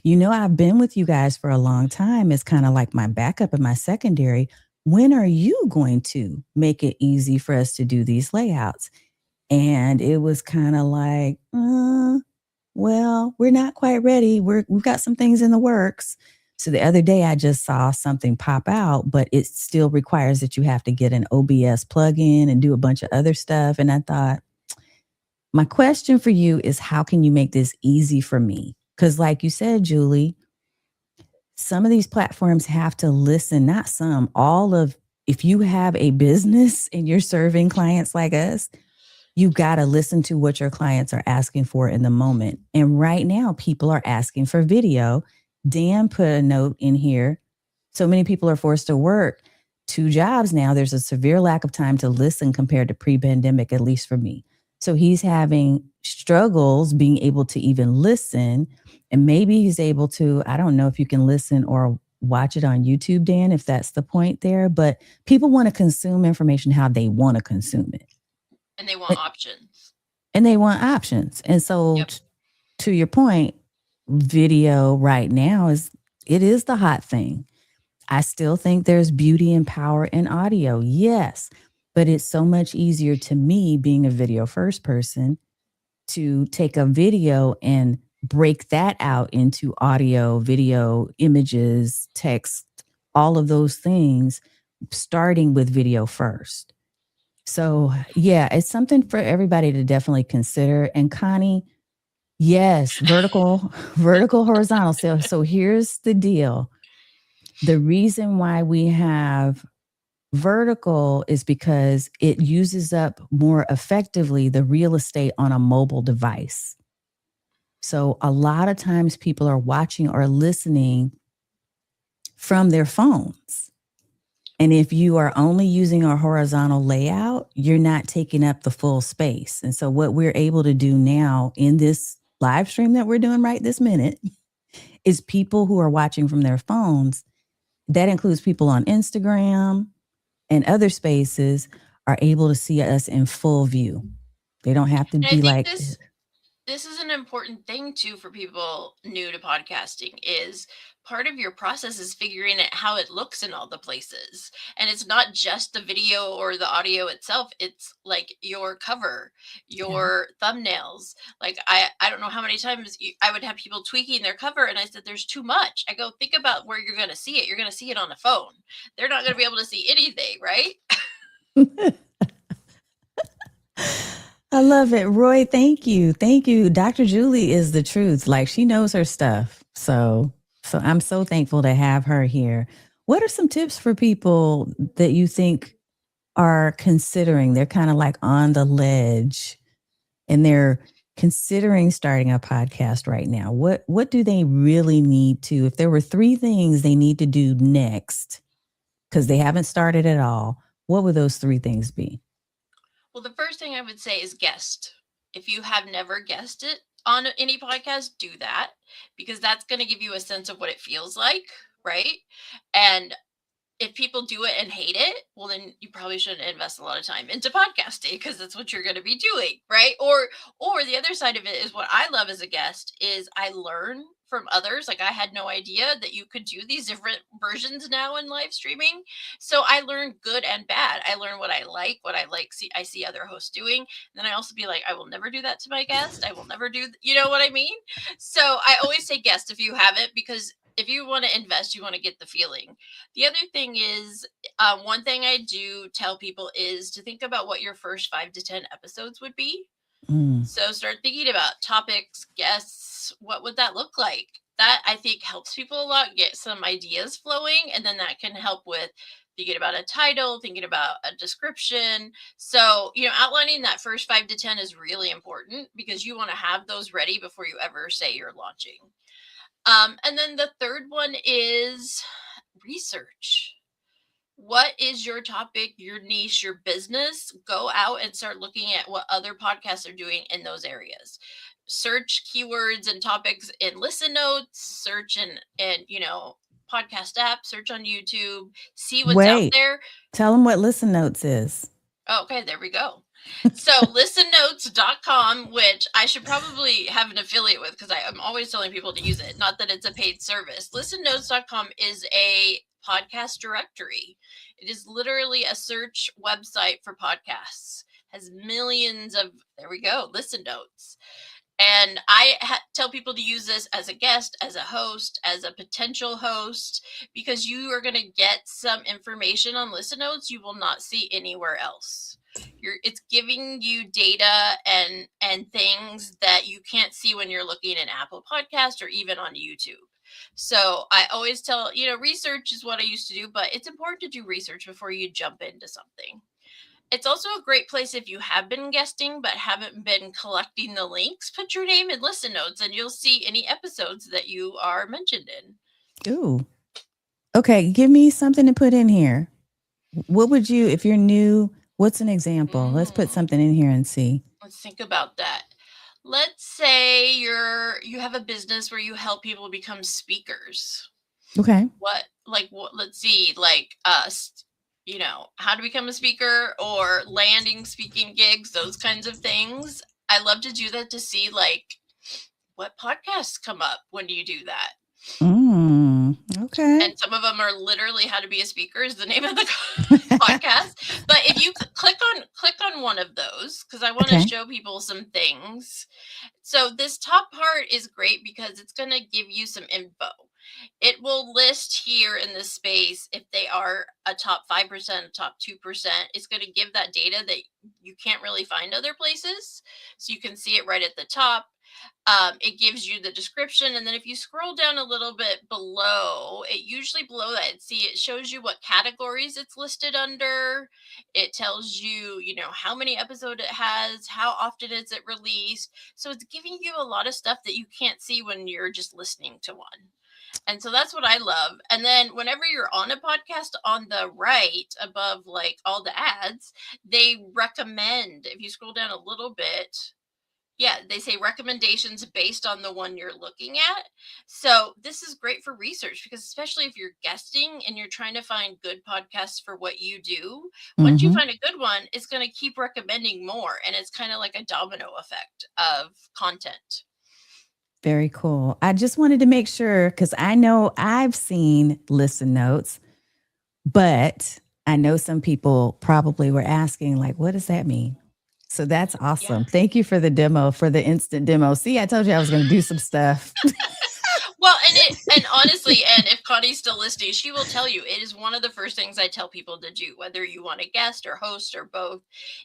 I've been with you guys for a long time. It's kind of like my backup and my secondary. When are you going to make it easy for us to do these layouts? And it was kind of like, well, we're not quite ready. We've got some things in the works. So the other day I just saw something pop out, but it still requires that you have to get an OBS plugin and do a bunch of other stuff. And I thought, my question for you is, how can you make this easy for me? Because like you said, Julie, some of these platforms have to listen, not some, if you have a business and you're serving clients like us, you got to listen to what your clients are asking for in the moment. And right now, people are asking for video. Dan put a note in here. So many people are forced to work 2 jobs now. There's a severe lack of time to listen compared to pre-pandemic, at least for me. So he's having struggles being able to even listen. And maybe he's able to, I don't know if you can listen or watch it on YouTube, Dan, if that's the point there. But people want to consume information how they want to consume it. And they want options. And so to your point, video right now is the hot thing. I still think there's beauty and power in audio. Yes. But it's so much easier to me, being a video first person, to take a video and break that out into audio, video, images, text, all of those things, starting with video first. So yeah, it's something for everybody to definitely consider. And Connie, yes, vertical, horizontal. So here's the deal. The reason why we have vertical is because it uses up more effectively the real estate on a mobile device. So a lot of times people are watching or listening from their phones. And if you are only using a horizontal layout, you're not taking up the full space. And so what we're able to do now in this live stream that we're doing right this minute is people who are watching from their phones. That includes people on Instagram and other spaces are able to see us in full view. They don't have to be like... This is an important thing too for people new to podcasting. Is part of your process is figuring out how it looks in all the places. And it's not just the video or the audio itself. It's like your cover, your thumbnails. Like I don't know how many times I would have people tweaking their cover and I said, there's too much. I go, think about where you're going to see it. You're going to see it on a phone. They're not going to be able to see anything, right? I love it. Roy, thank you. Thank you. Dr. Julie is the truth. Like, she knows her stuff. So I'm so thankful to have her here. What are some tips for people that you think are considering? They're kind of like on the ledge and they're considering starting a podcast right now, what do they really need to, if there were three things they need to do next, because they haven't started at all, what would those three things be? Well, the first thing I would say is guest. If you have never guessed it on any podcast, do that, because that's going to give you a sense of what it feels like, right? And if people do it and hate it, well, then you probably shouldn't invest a lot of time into podcasting, because that's what you're going to be doing, right? Or the other side of it is, what I love as a guest is I learn from others. Like, I had no idea that you could do these different versions now in live streaming. So I learn good and bad. I learn what I like, I see other hosts doing. Then I also be like, I will never do that to my guest. I will never do, you know what I mean? So I always say guest if you haven't, because if you want to invest, you want to get the feeling. The other thing is, one thing I do tell people is to think about what your first 5 to 10 episodes would be. Mm. So start thinking about topics, guests, what would that look like? That, I think, helps people a lot get some ideas flowing, and then that can help with thinking about a title, thinking about a description. So, outlining that first 5 to 10 is really important, because you want to have those ready before you ever say you're launching. And then the third one is research. What is your topic, your niche, your business? Go out and start looking at what other podcasts are doing in those areas. Search keywords and topics in listen notes, search in podcast apps, search on YouTube, see what's out Wait, there. tell them what Listen Notes is. Okay, there we go. So listennotes.com, which I should probably have an affiliate with, because I'm always telling people to use it. Not that it's a paid service. Listennotes.com is a podcast directory. It is literally a search website for podcasts. Has millions of, there we go, listen notes. And I tell people to use this as a guest, as a host, as a potential host, because you are going to get some information on listen notes you will not see anywhere else. It's giving you data and things that you can't see when you're looking in Apple Podcast or even on YouTube. So I always tell, research is what I used to do, but it's important to do research before you jump into something. It's also a great place if you have been guesting but haven't been collecting the links. Put your name in listen notes and you'll see any episodes that you are mentioned in. Ooh. Okay, give me something to put in here. What would you, if you're new, what's an example? Let's put something in here and see. Let's think about that. Let's say you have a business where you help people become speakers. Okay. Let's see, how to become a speaker or landing speaking gigs, those kinds of things. I love to do that to see what podcasts come up when you do that. Okay. And some of them are literally How to Be a Speaker is the name of the podcast. But if you click on one of those, because I want to show people some things. So this top part is great because it's going to give you some info. It will list here in this space if they are a top 5%, a top 2%. It's going to give that data that you can't really find other places. So you can see it right at the top. It gives you the description. And then if you scroll down a little bit below, usually below that, it shows you what categories it's listed under. It tells you, how many episodes it has, how often is it released. So it's giving you a lot of stuff that you can't see when you're just listening to one. And so that's what I love. And then whenever you're on a podcast, on the right above all the ads, they recommend, if you scroll down a little bit, they say recommendations based on the one you're looking at. So this is great for research, because especially if you're guesting and you're trying to find good podcasts for what you do, once you find a good one, it's going to keep recommending more. And it's kind of like a domino effect of content. Very cool. I just wanted to make sure, because I know I've seen listen notes, but I know some people probably were asking, what does that mean? So that's awesome. Yeah. Thank you for the demo, for the instant demo. See, I told you I was going to do some stuff. Well, and honestly, and if Connie's still listening, she will tell you it is one of the first things I tell people to do, whether you want to guest or host or both,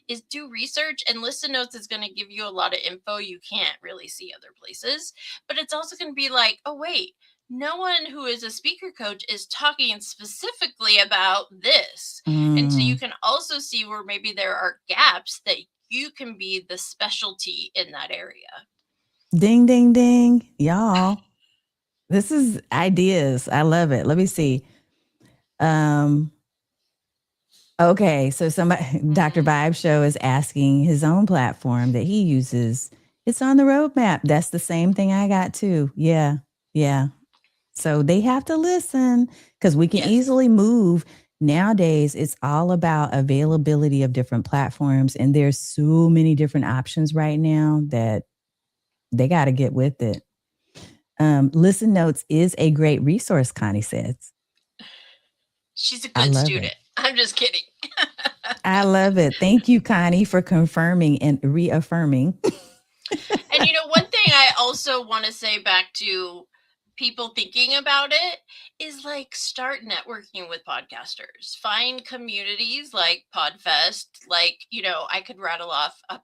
is do research. And listen notes is going to give you a lot of info you can't really see other places. But it's also going to be like, oh, wait, no one who is a speaker coach is talking specifically about this. And so you can also see where maybe there are gaps that you can be the specialty in that area. Ding, ding, ding. Y'all, this is ideas. I love it. Let me see. Um, okay, so somebody, Dr. Vibe Show is asking his own platform that he uses. It's on the roadmap. That's the same thing I got too. Yeah, yeah. So they have to listen because we can Yes. easily move. Nowadays, it's all about availability of different platforms, and there's so many different options right now that they got to get with it. Listen Notes is a great resource, Connie says. She's a I good love student. it. I'm just kidding. I love it. Thank you, Connie, for confirming and reaffirming. And one thing I also want to say back to people thinking about it is like start networking with podcasters. Find communities like Podfest, like, I could rattle off a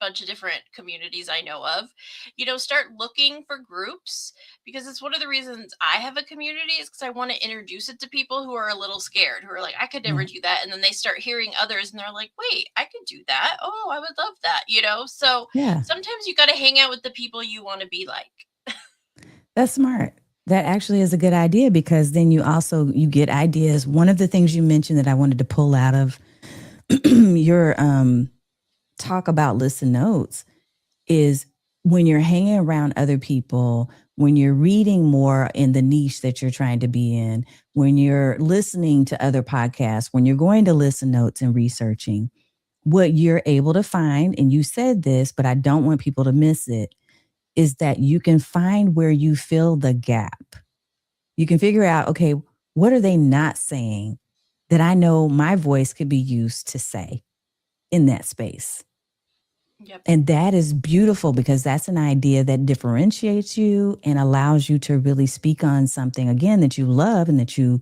bunch of different communities I know of. Start looking for groups, because it's one of the reasons I have a community is because I want to introduce it to people who are a little scared, who are like, I could never Yeah. do that. And then they start hearing others and they're like, wait, I could do that. Oh, I would love that, So Yeah. sometimes you got to hang out with the people you want to be like. That's smart. That actually is a good idea because then you get ideas. One of the things you mentioned that I wanted to pull out of your talk about Listen Notes is when you're hanging around other people, when you're reading more in the niche that you're trying to be in, when you're listening to other podcasts, when you're going to Listen Notes and researching, what you're able to find, and you said this, but I don't want people to miss it, is that you can find where you fill the gap. You can figure out, okay, what are they not saying that I know my voice could be used to say in that space? Yep. And that is beautiful because that's an idea that differentiates you and allows you to really speak on something, again, that you love and that you're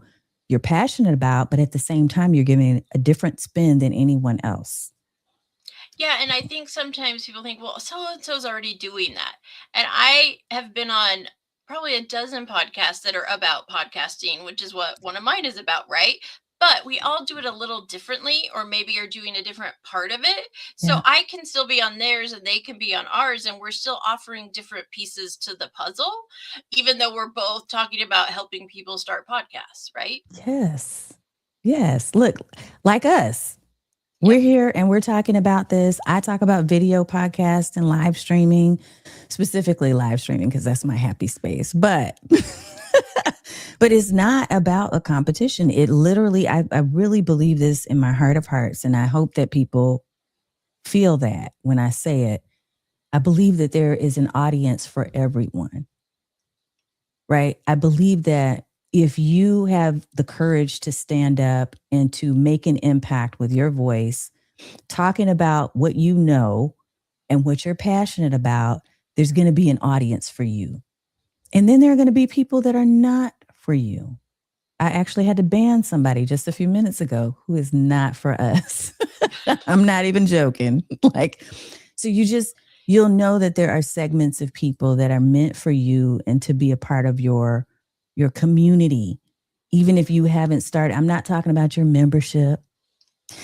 passionate about, but at the same time, you're giving a different spin than anyone else. Yeah, and I think sometimes people think, well, so and so's already doing that. And I have been on probably a dozen podcasts that are about podcasting, which is what one of mine is about, right? But we all do it a little differently, or maybe you're doing a different part of it. So Yeah. I can still be on theirs and they can be on ours, and we're still offering different pieces to the puzzle, even though we're both talking about helping people start podcasts, right? Yes. Yes. Look, like us. Yep. We're here and we're talking about this. I talk about video podcast and live streaming, specifically live streaming because that's my happy space. But but it's not about a competition. It literally, I really believe this in my heart of hearts, and I hope that people feel that when I say it. I believe that there is an audience for everyone, right? I believe that if you have the courage to stand up and to make an impact with your voice, talking about what you know and what you're passionate about, there's going to be an audience for you. And then there are going to be people that are not for you. I actually had to ban somebody just a few minutes ago who is not for us. I'm not even joking. So you'll know that there are segments of people that are meant for you and to be a part of your community. Even if you haven't started, I'm not talking about your membership.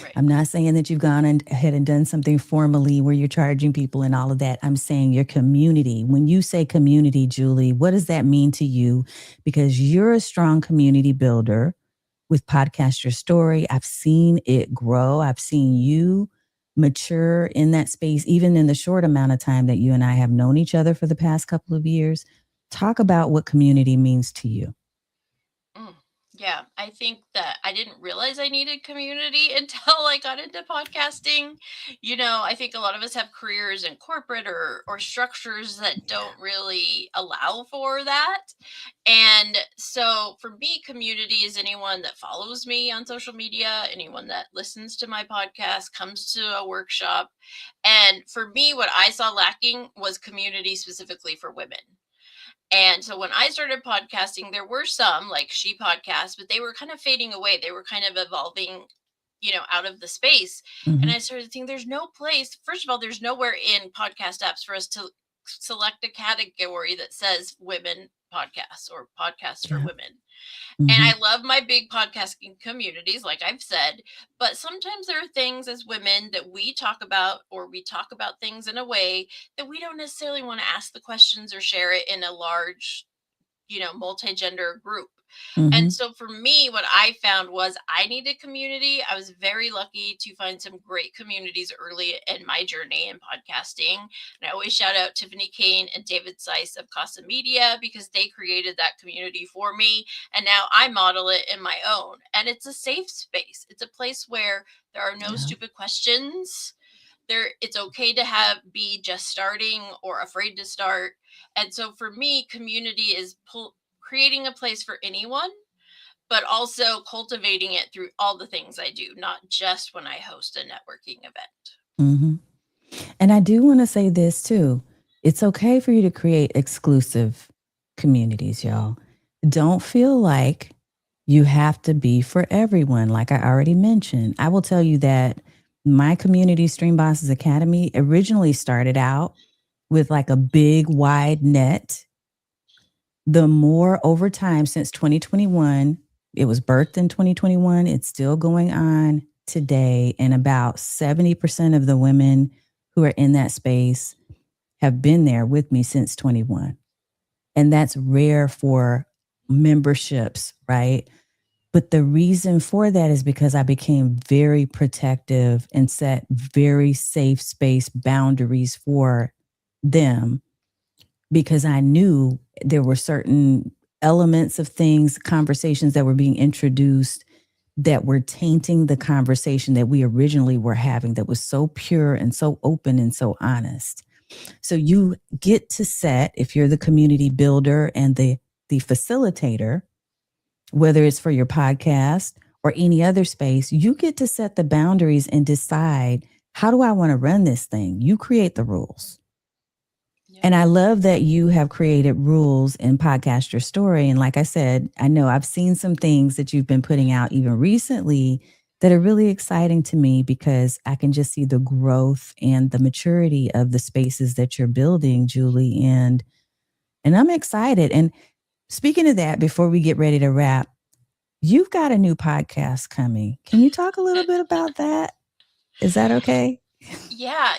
Right. I'm not saying that you've gone ahead and done something formally where you're charging people and all of that. I'm saying your community. When you say community, Julie, what does that mean to you? Because you're a strong community builder with Podcast Your Story. I've seen it grow. I've seen you mature in that space, even in the short amount of time that you and I have known each other for the past couple of years. Talk about what community means to you. Yeah, I think that I didn't realize I needed community until I got into podcasting. I think a lot of us have careers in corporate or structures that don't really allow for that. And so for me, community is anyone that follows me on social media, anyone that listens to my podcast, comes to a workshop. And for me, what I saw lacking was community specifically for women. And so when I started podcasting, there were some like She Podcast, but they were kind of fading away. They were kind of evolving, out of the space. And Mhm. I started thinking there's no place, first of all, there's nowhere in podcast apps for us to select a category that says women podcasts or podcasts for Yeah. women. And Mhm. I love my big podcasting communities, like I've said, but sometimes there are things as women that we talk about, or we talk about things in a way that we don't necessarily want to ask the questions or share it in a large, multi-gender group. And Mhm. so for me, what I found was I needed community. I was very lucky to find some great communities early in my journey in podcasting. And I always shout out Tiffany Kane and David Seiss of Casa Media because they created that community for me. And now I model it in my own. And it's a safe space. It's a place where there are no Yeah. stupid questions. It's okay to be just starting or afraid to start. And so for me, community is creating a place for anyone, but also cultivating it through all the things I do, not just when I host a networking event. Mhm. And I do want to say this too. It's okay for you to create exclusive communities, y'all. Don't feel like you have to be for everyone, like I already mentioned. I will tell you that my community, Stream Bosses Academy, originally started out with like a big, wide net. The more over time since 2021, it was birthed in 2021, it's still going on today. And about 70% of the women who are in that space have been there with me since 21. And that's rare for memberships, right? But the reason for that is because I became very protective and set very safe space boundaries for them, because I knew there were certain elements of things, conversations that were being introduced that were tainting the conversation that we originally were having, that was so pure and so open and so honest. So you get to set, if you're the community builder and the facilitator, whether it's for your podcast or any other space, you get to set the boundaries and decide, how do I want to run this thing? You create the rules. Yeah. And I love that you have created rules in Podcast Your Story. And like I said, I know I've seen some things that you've been putting out even recently that are really exciting to me, because I can just see the growth and the maturity of the spaces that you're building, Julie. And I'm excited. And speaking of that, before we get ready to wrap, you've got a new podcast coming. Can you talk a little bit about that? Is that okay? Yeah,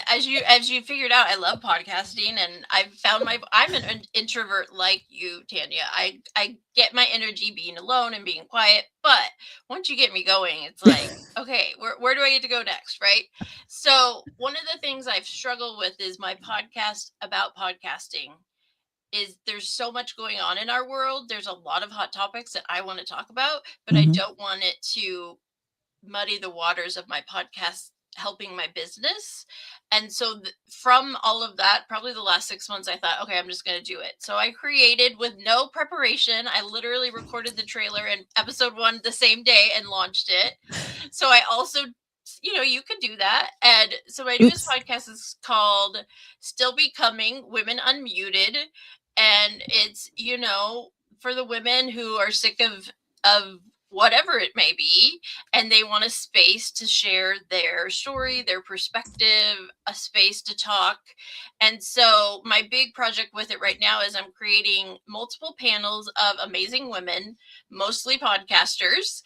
as you figured out, I love podcasting, and I've found I'm an introvert like you, Tanya. I get my energy being alone and being quiet, but once you get me going, it's like, okay, where do I get to go next, right? So one of the things I've struggled with is my podcast about podcasting is there's so much going on in our world. There's a lot of hot topics that I want to talk about, but I Mhm. don't want it to muddy the waters of my podcast helping my business. And so from all of that, probably the last 6 months, I thought, okay, I'm just going to do it. So I created with no preparation. I literally recorded the trailer and episode 1 the same day and launched it. So I also, you could do that. And so my newest Oops. podcast is called Still Becoming Women Unmuted. And it's, for the women who are sick of whatever it may be, and they want a space to share their story, their perspective, a space to talk. And so my big project with it right now is I'm creating multiple panels of amazing women, mostly podcasters,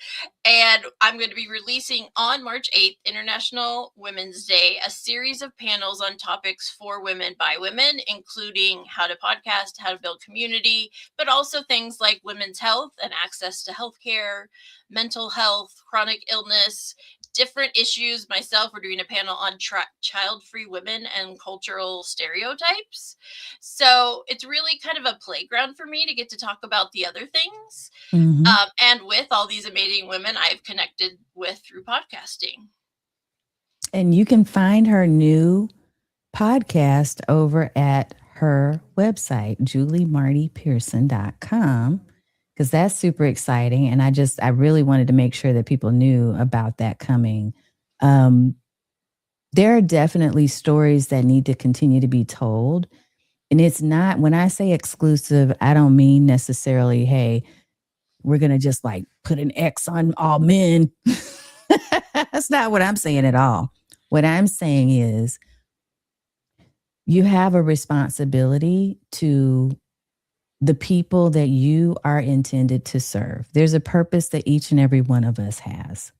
and I'm going to be releasing on March 8th, International Women's Day, a series of panels on topics for women by women, including how to podcast, how to build community, but also things like women's health and access to healthcare, mental health, chronic illness, different issues. Myself, we're doing a panel on child-free women and cultural stereotypes. So it's really kind of a playground for me to get to talk about the other things. Mhm. And with all these amazing women I've connected with through podcasting. And you can find her new podcast over at her website, juliemarty-pearson.com, because that's super exciting. And I really wanted to make sure that people knew about that coming. There are definitely stories that need to continue to be told. And it's not, when I say exclusive, I don't mean necessarily, hey, we're going to just like put an X on all men. That's not what I'm saying at all. What I'm saying is, You have a responsibility to the people that you are intended to serve. There's a purpose that each and every one of us has.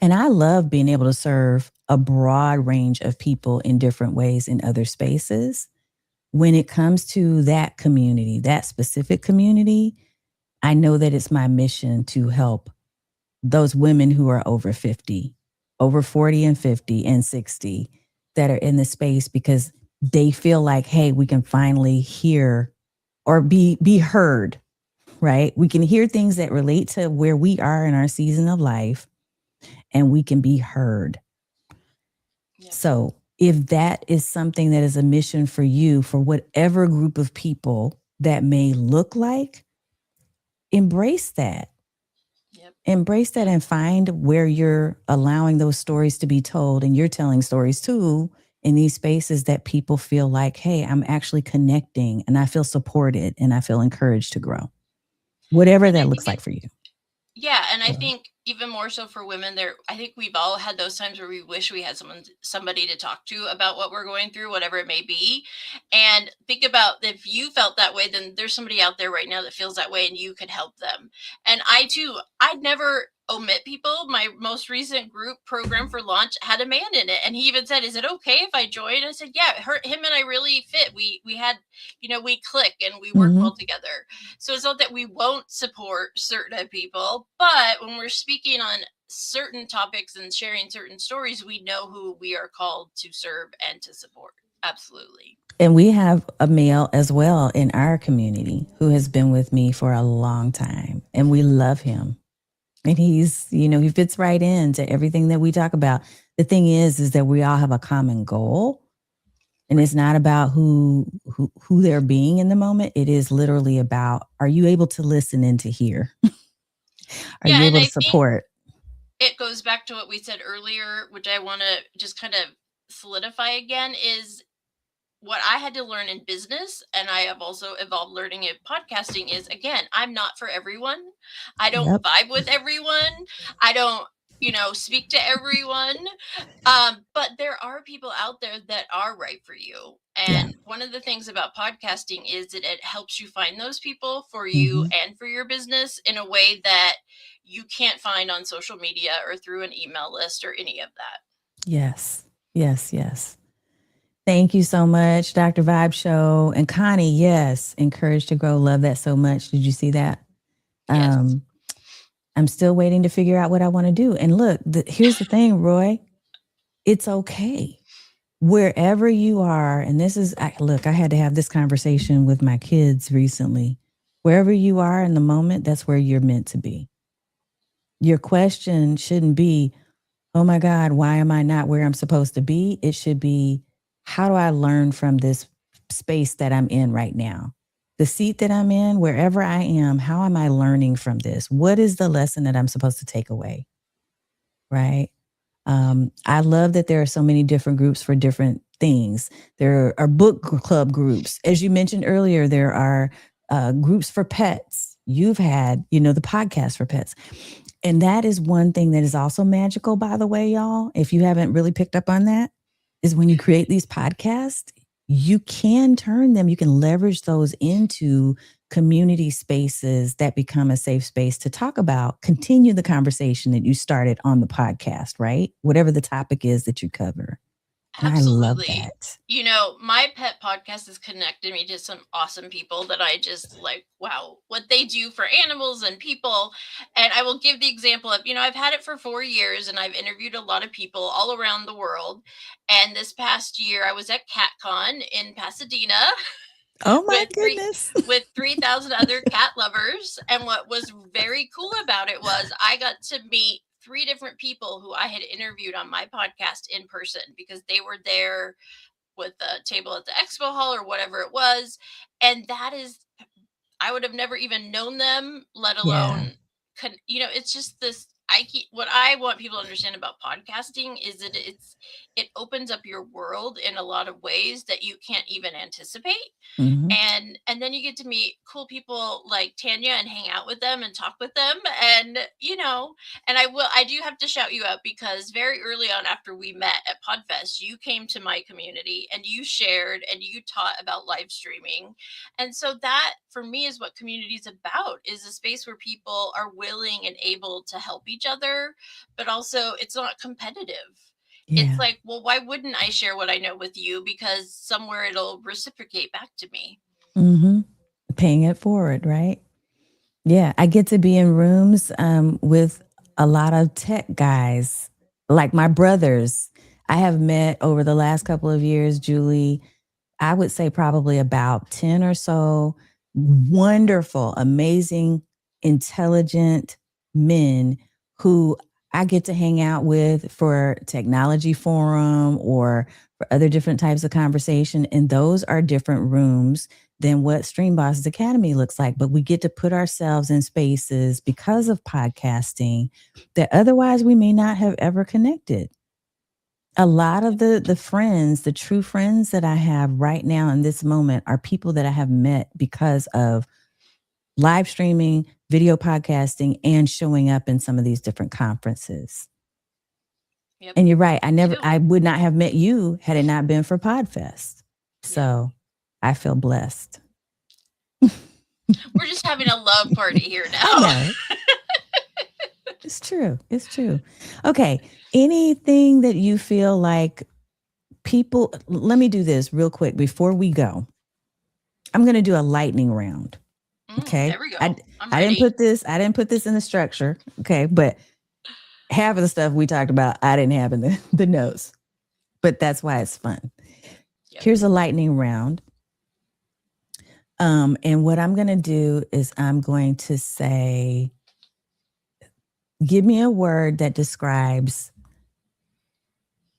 And I love being able to serve a broad range of people in different ways in other spaces. When it comes to that community, that specific community, I know that it's my mission to help those women who are over 50, over 40 and 50 and 60 that are in the space because they feel like, hey, we can finally hear or be heard, right? We can hear things that relate to where we are in our season of life and we can be heard. Yep. So if that is something that is a mission for you, for whatever group of people that may look like, embrace that. Yep. Embrace that and find where you're allowing those stories to be told and you're telling stories too in these spaces that people feel like, hey, I'm actually connecting and I feel supported and I feel encouraged to grow. Whatever And I that think looks like for you. yeah, and I think even more so for women, I think we've all had those times where we wish we had somebody to talk to about what we're going through, whatever it may be. And think about if you felt that way, then there's somebody out there right now that feels that way and you could help them. And I too, I'd never omit people. My most recent group program for launch had a man in it, and he even said, "Is it okay if I join?" I said, "Yeah, him and I really fit. We had, we click and we work well together." So it's not that we won't support certain people, but when we're speaking on certain topics and sharing certain stories, we know who we are called to serve and to support. Absolutely. And we have a male as well in our community who has been with me for a long time, and we love him. And he's, he fits right into everything that we talk about. The thing is that we all have a common goal. And it's not about who they're being in the moment. It is literally about, are you able to listen and to hear? Are Yeah, you and able I to think support? it goes back to what we said earlier, which I want to just kind of solidify again, is what I had to learn in business, and I have also evolved learning in podcasting, is again, I'm not for everyone. I don't Yep. vibe with everyone. I don't, speak to everyone. But there are people out there that are right for you. Yeah. And one of the things about podcasting is that it helps you find those people for you Mhm. and for your business in a way that you can't find on social media or through an email list or any of that. Yes. Yes. Yes. Thank you so much, Dr. Vibe Show. And Connie, yes, encouraged to grow. Love that so much. Did you see that? Yes. I'm still waiting to figure out what I want to do. And look, here's the thing, Roy. It's okay. Wherever you are, and look, I had to have this conversation with my kids recently. Wherever you are in the moment, that's where you're meant to be. Your question shouldn't be, oh my God, why am I not where I'm supposed to be? It should be, how do I learn from this space that I'm in right now? The seat that I'm in, wherever I am, how am I learning from this? What is the lesson that I'm supposed to take away? Right? I love that there are so many different groups for different things. There are book club groups. As you mentioned earlier, there are groups for pets. You've had, the podcast for pets. And that is one thing that is also magical, by the way, y'all. If you haven't really picked up on that, is when you create these podcasts, you can turn them, you can leverage those into community spaces that become a safe space to talk about, continue the conversation that you started on the podcast, right? Whatever the topic is that you cover. And I love Absolutely. that. My pet podcast has connected me to some awesome people that I just like, wow, what they do for animals and people. And I will give the example of, I've had it for 4 years and I've interviewed a lot of people all around the world. And this past year I was at CatCon in Pasadena Oh my with goodness. with 3,000 other cat lovers. And what was very cool about it was I got to meet 3 different people who I had interviewed on my podcast in person because they were there with a table at the expo hall or whatever it was. And that is, I would have never even known them, let Yeah. alone, it's just this what I want people to understand about podcasting is that it opens up your world in a lot of ways that you can't even anticipate. Mhm. And then you get to meet cool people like Tanya and hang out with them and talk with them. And and I do have to shout you out, because very early on after we met at Podfest, you came to my community and you shared and you taught about live streaming. And so that for me is what community is about, is a space where people are willing and able to help each other, but also it's not competitive. It's Yeah. like, well, why wouldn't I share what I know with you? Because somewhere it'll reciprocate back to me. Mm-hmm. Paying it forward, right? Yeah. I get to be in rooms with a lot of tech guys, like my brothers. I have met over the last couple of years, Julie, I would say probably about 10 or so wonderful, amazing, intelligent men who I get to hang out with for technology forum or for other different types of conversation. And those are different rooms than what Stream Bosses Academy looks like. But we get to put ourselves in spaces because of podcasting that otherwise we may not have ever connected. A lot of the friends, the true friends that I have right now in this moment are people that I have met because of live streaming, video podcasting, and showing up in some of these different conferences. Yep. And you're right. I would not have met you had it not been for Podfest. So I feel blessed. We're just having a love party here now. I know. It's true. It's true. Okay. Anything that you feel like people, let me do this real quick before we go. I'm going to do a lightning round. Okay. There we go. I didn't put this in the structure. Okay. But half of the stuff we talked about, I didn't have in the notes, but that's why it's fun. Yep. Here's a lightning round. And what I'm going to do is I'm going to say, give me a word that describes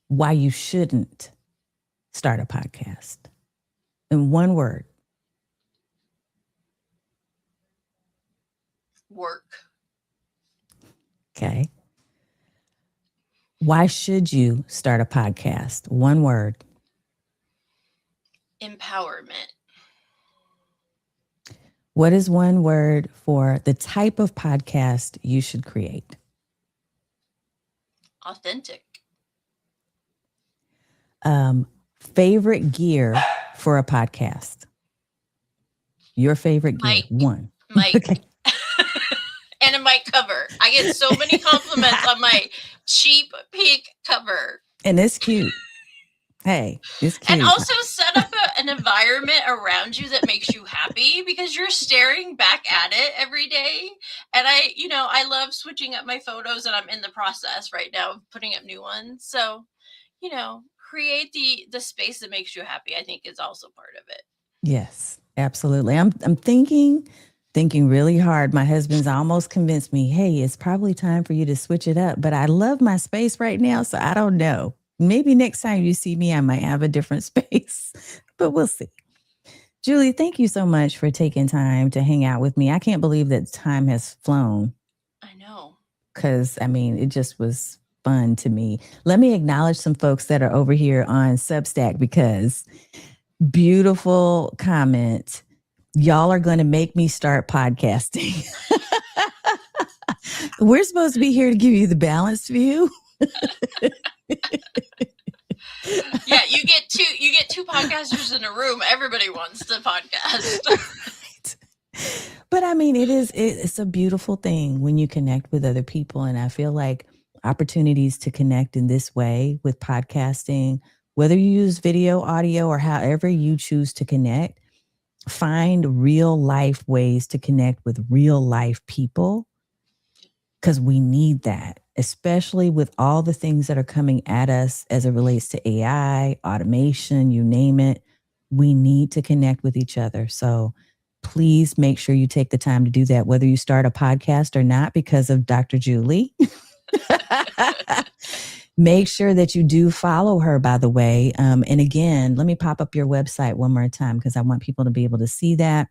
why you shouldn't start a podcast in one word. Work. Okay. Why should you start a podcast? One word. Empowerment. What is one word for the type of podcast you should create? Authentic. Favorite gear for a podcast? Your favorite gear? One. Mic. Okay. And a mic cover. I get so many compliments on my cheap pink cover. And it's cute. Hey, it's cute. And also set up an environment around you that makes you happy, because you're staring back at it every day. And I love switching up my photos, and I'm in the process right now of putting up new ones. So, create the space that makes you happy, I think, is also part of it. Yes, absolutely. I'm thinking really hard. My husband's almost convinced me, hey, it's probably time for you to switch it up. But I love my space right now, so I don't know. Maybe next time you see me, I might have a different space, but we'll see. Julie, thank you so much for taking time to hang out with me. I can't believe that time has flown. I know. Because, it just was fun to me. Let me acknowledge some folks that are over here on Substack, because beautiful comment. Y'all are going to make me start podcasting. We're supposed to be here to give you the balanced view. Yeah, you get two podcasters in a room. Everybody wants to podcast. Right. But it's a beautiful thing when you connect with other people. And I feel like opportunities to connect in this way with podcasting, whether you use video, audio, or however you choose to connect, find real life ways to connect with real life people, because we need that, especially with all the things that are coming at us as it relates to AI, automation, you name it. We need to connect with each other. So please make sure you take the time to do that, whether you start a podcast or not, because of Dr. Julie. Make sure that you do follow her, by the way. And again, let me pop up your website one more time, because I want people to be able to see that.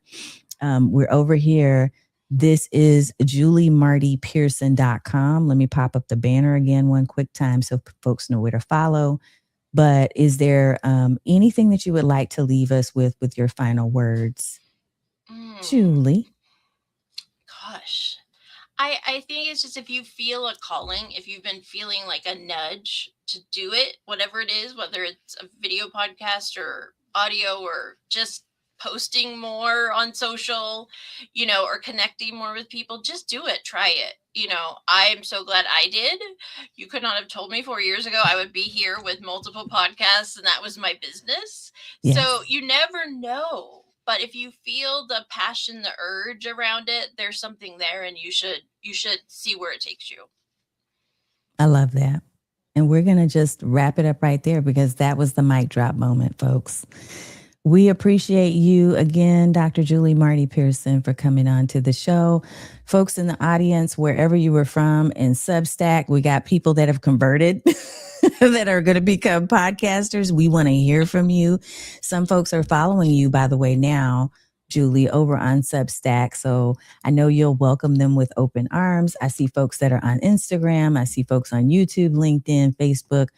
We're over here This is juliemartypearson.com. Let me pop up the banner again one quick time so folks know where to follow. But is there anything that you would like to leave us with your final words, Julie? Gosh. I think it's just if you feel a calling, if you've been feeling like a nudge to do it, whatever it is, whether it's a video podcast or audio or just posting more on social, or connecting more with people, just do it. Try it. I'm so glad I did. You could not have told me 4 years ago I would be here with multiple podcasts and that was my business. Yes. So you never know. But if you feel the passion, the urge around it, there's something there and you should see where it takes you. I love that. And we're going to just wrap it up right there because that was the mic drop moment, folks. We appreciate you again, Dr. Julie Marty-Pearson, for coming on to the show. Folks in the audience, wherever you were from in Substack, we got people that have converted that are going to become podcasters. We want to hear from you. Some folks are following you, by the way, now, Julie, over on Substack. So I know you'll welcome them with open arms. I see folks that are on Instagram. I see folks on YouTube, LinkedIn, Facebook.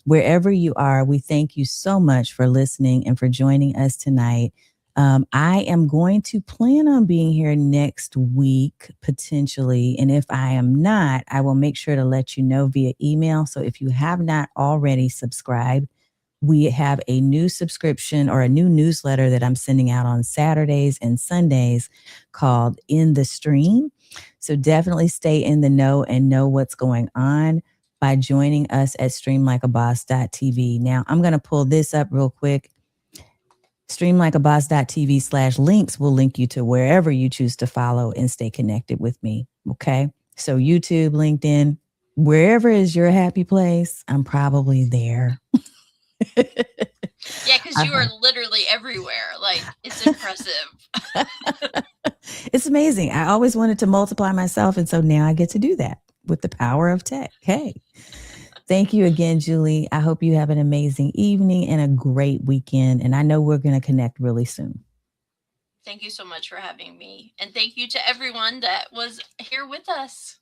Wherever you are, we thank you so much for listening and for joining us tonight. I am going to plan on being here next week, potentially. And if I am not, I will make sure to let you know via email. So if you have not already subscribed, we have a new subscription or a new newsletter that I'm sending out on Saturdays and Sundays called In the Stream. So definitely stay in the know and know what's going on by joining us at streamlikeaboss.tv. Now, I'm going to pull this up real quick. Streamlikeaboss.tv/links will link you to wherever you choose to follow and stay connected with me. Okay. So YouTube, LinkedIn, wherever is your happy place, I'm probably there. Yeah, because you are literally everywhere. Like, it's impressive. It's amazing. I always wanted to multiply myself. And so now I get to do that with the power of tech. Hey. Thank you again, Julie. I hope you have an amazing evening and a great weekend. And I know we're going to connect really soon. Thank you so much for having me. And thank you to everyone that was here with us.